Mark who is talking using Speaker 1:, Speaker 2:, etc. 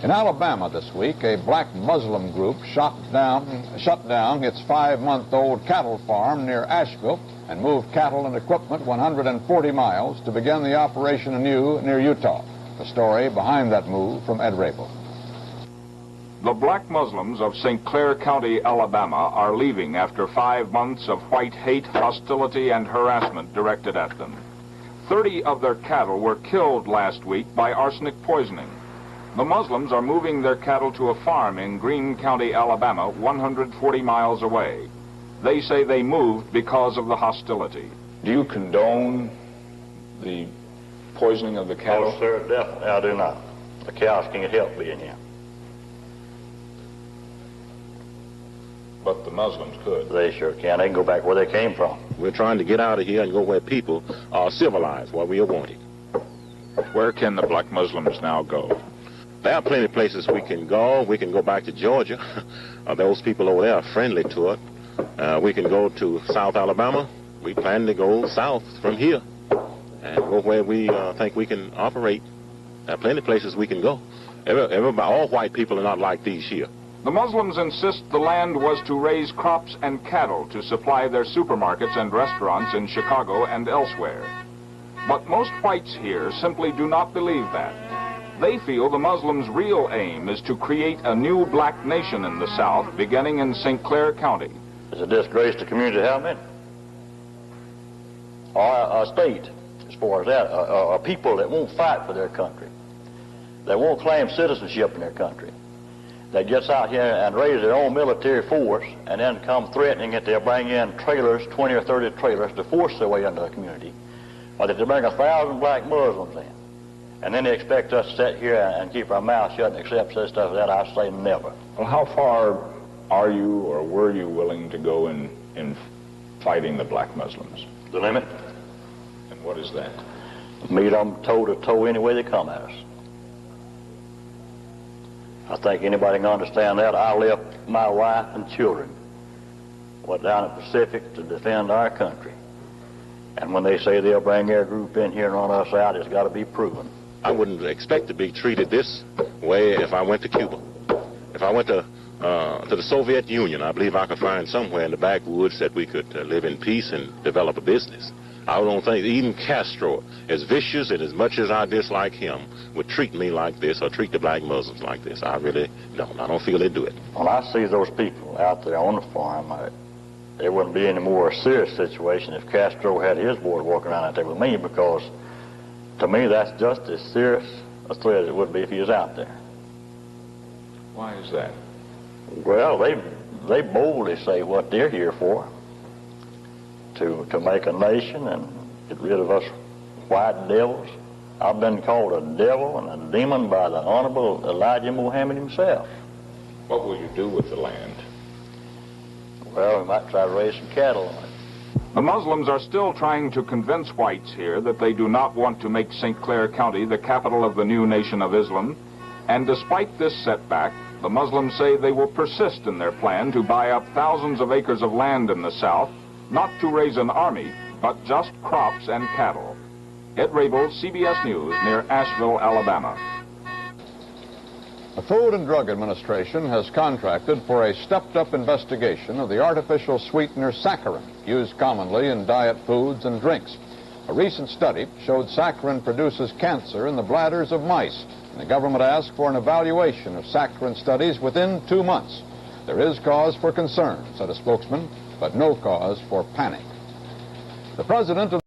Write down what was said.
Speaker 1: In Alabama this week, a black Muslim group shut down its 5-month-old cattle farm near Asheville and moved cattle and equipment 140 miles to begin the operation anew near Utah. The story behind that move from Ed Rabel.
Speaker 2: The black Muslims of St. Clair County, Alabama, are leaving after 5 months of white hate, hostility, and harassment directed at them. 30 of their cattle were killed last week by arsenic poisoning. The Muslims are moving their cattle to a farm in Greene County, Alabama, 140 miles away. They say they moved because of the hostility.
Speaker 3: Do you condone the poisoning of the cattle?
Speaker 4: No, sir, definitely I do not. The cows can't help being here.
Speaker 3: But the Muslims could.
Speaker 4: They sure can. They can go back where they came from.
Speaker 5: We're trying to get out of here and go where people are civilized, where we are wanted.
Speaker 3: Where can the black Muslims now go?
Speaker 5: There are plenty of places we can go. We can go back to Georgia. Those people over there are friendly to it. We can go to South Alabama. We plan to go south from here and go where we think we can operate. There are plenty of places we can go. Everybody, all white people are not like these here.
Speaker 2: The Muslims insist the land was to raise crops and cattle to supply their supermarkets and restaurants in Chicago and elsewhere. But most whites here simply do not believe that. They feel the Muslims' real aim is to create a new black nation in the South, beginning in St. Clair County.
Speaker 4: It's a disgrace to community to have many. Or a state, as far as that, a people that won't fight for their country, that won't claim citizenship in their country, that gets out here and raise their own military force and then come threatening that they'll bring in trailers, 20 or 30 trailers, to force their way into the community, or that they bring 1,000 black Muslims in. And then they expect us to sit here and keep our mouths shut and accept such stuff as that. I say never.
Speaker 3: Well, how far are you or were you willing to go in fighting the black Muslims?
Speaker 4: The limit?
Speaker 3: And what is that?
Speaker 4: Meet them toe to toe any way they come at us. I think anybody can understand that. I left my wife and children, went down the Pacific to defend our country. And when they say they'll bring their group in here and run us out, it's got to be proven.
Speaker 5: I wouldn't expect to be treated this way if I went to Cuba. If I went to the Soviet Union, I believe I could find somewhere in the backwoods that we could live in peace and develop a business. I don't think even Castro, as vicious and as much as I dislike him, would treat me like this or treat the black Muslims like this. I really don't. I don't feel they'd do it.
Speaker 4: When I see those people out there on the farm, there wouldn't be any more serious situation if Castro had his board walking around out there with me, because to me that's just as serious a threat as it would be if he was out there.
Speaker 3: Why is that?
Speaker 4: Well, they boldly say what they're here for, to make a nation and get rid of us white devils. I've been called a devil and a demon by the Honorable Elijah Muhammad himself.
Speaker 3: What will you do with the land?
Speaker 4: Well, we might try to raise some cattle on it.
Speaker 2: The Muslims are still trying to convince whites here that they do not want to make St. Clair County the capital of the new nation of Islam. And despite this setback, the Muslims say they will persist in their plan to buy up thousands of acres of land in the South, not to raise an army, but just crops and cattle. Ed Rabel, CBS News, near Asheville, Alabama.
Speaker 1: The Food and Drug Administration has contracted for a stepped-up investigation of the artificial sweetener saccharin used commonly in diet foods and drinks. A recent study showed saccharin produces cancer in the bladders of mice, and the government asked for an evaluation of saccharin studies within 2 months. There is cause for concern, said a spokesman, but no cause for panic. The president of